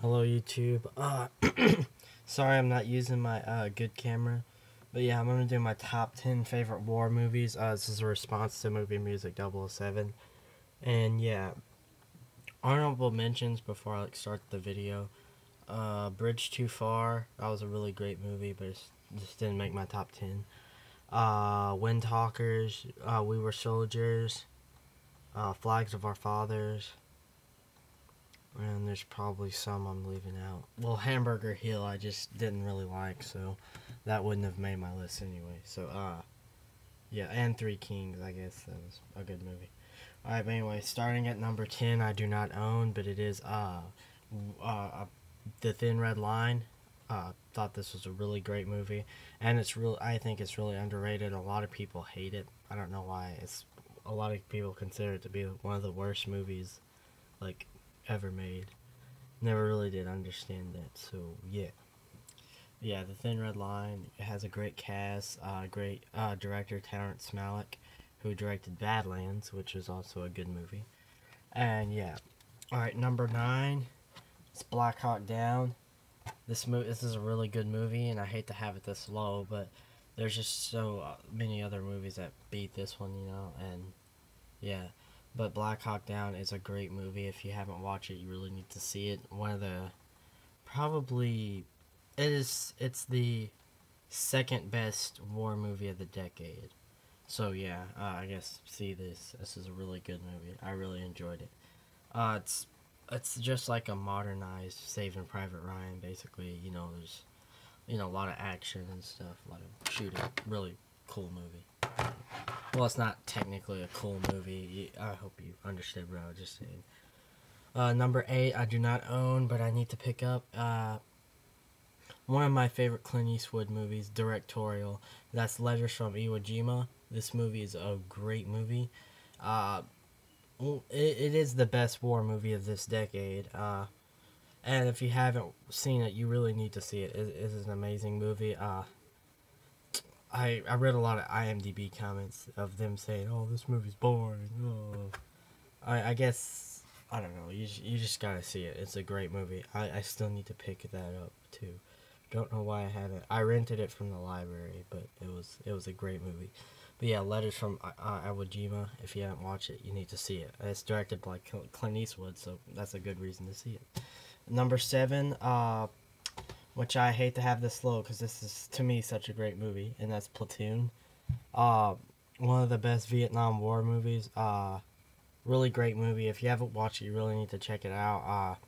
Hello YouTube. Sorry I'm not using my good camera. But yeah, I'm gonna do my top 10 favorite war movies. This is a response to Movie Music 007. And yeah, honorable mentions before I start the video. Bridge Too Far. That was a really great movie, but it just didn't make my top 10. Wind Talkers. We Were Soldiers. Flags of Our Fathers. And there's probably some I'm leaving out. Well, Hamburger Hill I just didn't really like, so that wouldn't have made my list anyway. So, yeah, and Three Kings, I guess that was a good movie. Alright, but anyway, starting at number 10, I do not own, but it is, The Thin Red Line. Thought this was a really great movie, and I think it's really underrated. A lot of people hate it. I don't know why. A lot of people consider it to be one of the worst movies, like, ever made. Never really did understand that. So yeah, The Thin Red Line. It has a great cast, great director Terrence Malick, who directed Badlands, which is also a good movie. And yeah, all right, number 9, it's Black Hawk Down. This is a really good movie, and I hate to have it this low, but there's just so many other movies that beat this one, and yeah. But Black Hawk Down is a great movie. If you haven't watched it, you really need to see it. One of the probably it's the second best war movie of the decade. So yeah, I guess see this. This is a really good movie. I really enjoyed it. It's just like a modernized Saving Private Ryan. Basically, there's a lot of action and stuff, a lot of shooting. Really cool movie. Well, it's not technically a cool movie. I hope you understood what I was just saying. Number 8, I do not own, but I need to pick up. One of my favorite Clint Eastwood movies, directorial. That's Letters from Iwo Jima. This movie is a great movie. It is the best war movie of this decade. And if you haven't seen it, you really need to see it. It is an amazing movie. I read a lot of IMDb comments of them saying, "Oh, this movie's boring." Oh. I guess I don't know. You just gotta see it. It's a great movie. I still need to pick that up too. Don't know why I haven't. I rented it from the library, but it was a great movie. But yeah, Letters from Iwo Jima. If you haven't watched it, you need to see it. It's directed by Clint Eastwood, so that's a good reason to see it. Number 7, which I hate to have this low because this is, to me, such a great movie, and that's Platoon. One of the best Vietnam War movies. Really great movie. If you haven't watched it, you really need to check it out.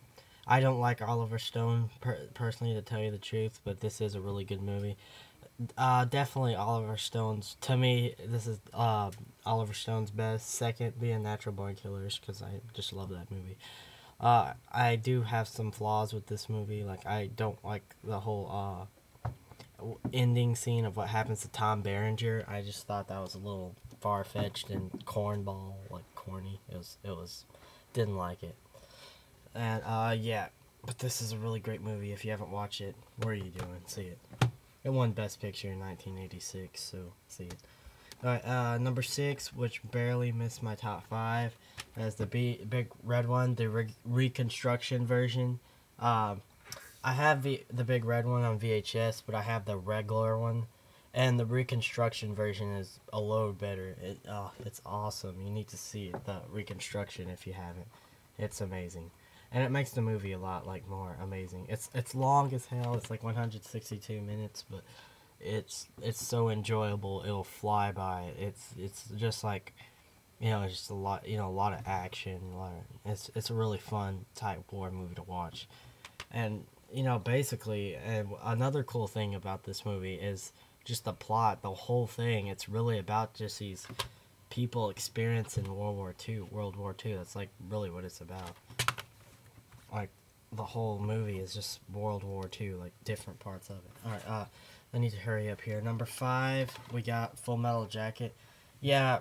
I don't like Oliver Stone, personally, to tell you the truth, but this is a really good movie. Definitely Oliver Stone's, to me, this is Oliver Stone's best. Second being Natural Born Killers, because I just love that movie. I do have some flaws with this movie. Like, I don't like the whole ending scene of what happens to Tom Berenger. I just thought that was a little far-fetched and cornball, like corny. It was didn't like it. And yeah, but this is a really great movie. If you haven't watched it, what are you doing? See it. It won Best Picture in 1986, so see it. Alright, number 6, which barely missed my top 5, as the big red one, the reconstruction version. I have the big red one on VHS, but I have the regular one, and the reconstruction version is a load better. It's awesome. You need to see it, the reconstruction, if you haven't. It's amazing, and it makes the movie a lot more amazing. It's long as hell. It's like 162 minutes, but it's so enjoyable. It'll fly by. It's just like, just a lot, a lot of action. It's a really fun type war movie to watch. And basically, another cool thing about this movie is just the plot, the whole thing. It's really about just these people experiencing World War II. That's like really what it's about. Like, the whole movie is just World War II, like different parts of it. Alright, I need to hurry up here. Number 5, we got Full Metal Jacket. Yeah,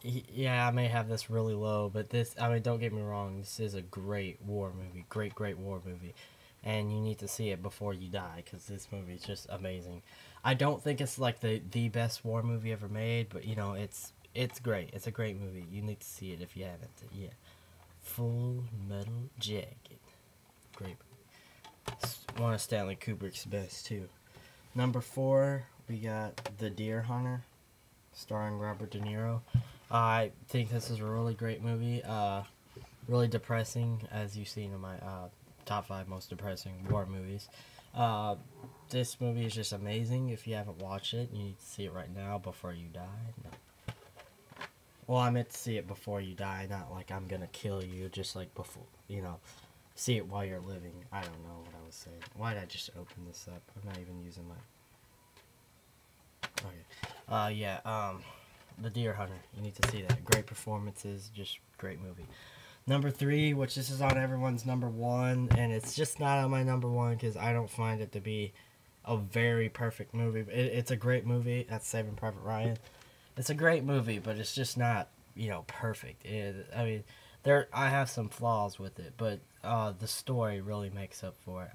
I may have this really low, but don't get me wrong, this is a great war movie. Great war movie. And you need to see it before you die, because this movie is just amazing. I don't think it's like the best war movie ever made, but it's great. It's a great movie. You need to see it if you haven't. Yeah. Full Metal Jacket. great. It's one of Stanley Kubrick's best too. Number 4, we got The Deer Hunter, starring Robert De Niro. I think this is a really great movie. Really depressing, as you've seen in my top 5 most depressing war movies. This movie is just amazing. If you haven't watched it, you need to see it right now before you die. No. Well, I meant to see it before you die, not like I'm gonna kill you, just like before, see it while you're living. I don't know what I was saying. Why did I just open this up? I'm not even using my... Okay. The Deer Hunter. You need to see that. Great performances, just great movie. Number 3, which this is on everyone's number 1, and it's just not on my number 1 because I don't find it to be a very perfect movie. It's a great movie. That's Saving Private Ryan. It's a great movie, but it's just not, perfect. I have some flaws with it, but the story really makes up for it.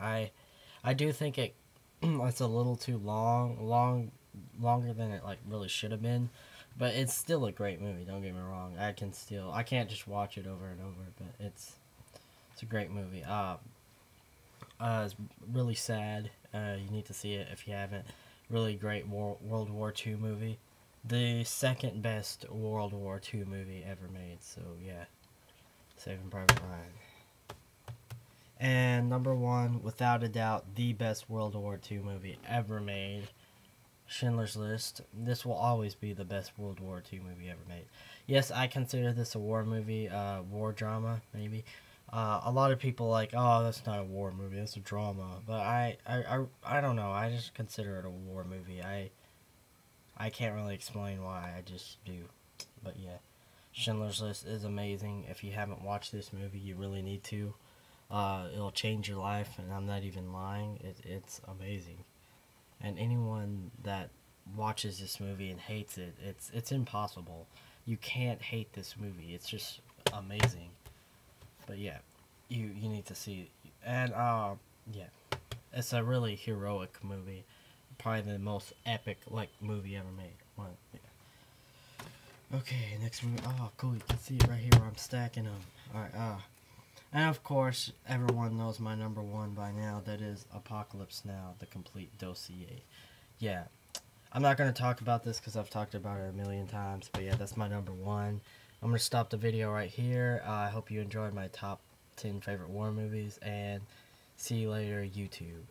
I do think it's a little too longer than it really should have been. But it's still a great movie, don't get me wrong. I can't just watch it over and over, but it's a great movie. It's really sad. You need to see it if you haven't. Really great World War II movie. The second best World War II movie ever made, so yeah. Saving Private Ryan. And number 1, without a doubt, the best World War II movie ever made. Schindler's List. This will always be the best World War II movie ever made. Yes, I consider this a war movie, war drama, maybe. A lot of people oh, that's not a war movie, that's a drama. But I don't know, I just consider it a war movie. I can't really explain why, I just do. But yeah, Schindler's List is amazing. If you haven't watched this movie, you really need to. It'll change your life, and I'm not even lying. It's amazing. And anyone that watches this movie and hates it, it's impossible. You can't hate this movie. It's just amazing. But yeah, you need to see it. And yeah, it's a really heroic movie. Probably the most epic movie ever made. Yeah. Okay, next movie. Oh, cool. You can see it right here where I'm stacking them. All right. And of course, everyone knows my number 1 by now. That is Apocalypse Now, the complete dossier. Yeah, I'm not going to talk about this because I've talked about it a million times. But yeah, that's my number 1. I'm going to stop the video right here. I hope you enjoyed my top 10 favorite war movies. And see you later, YouTube.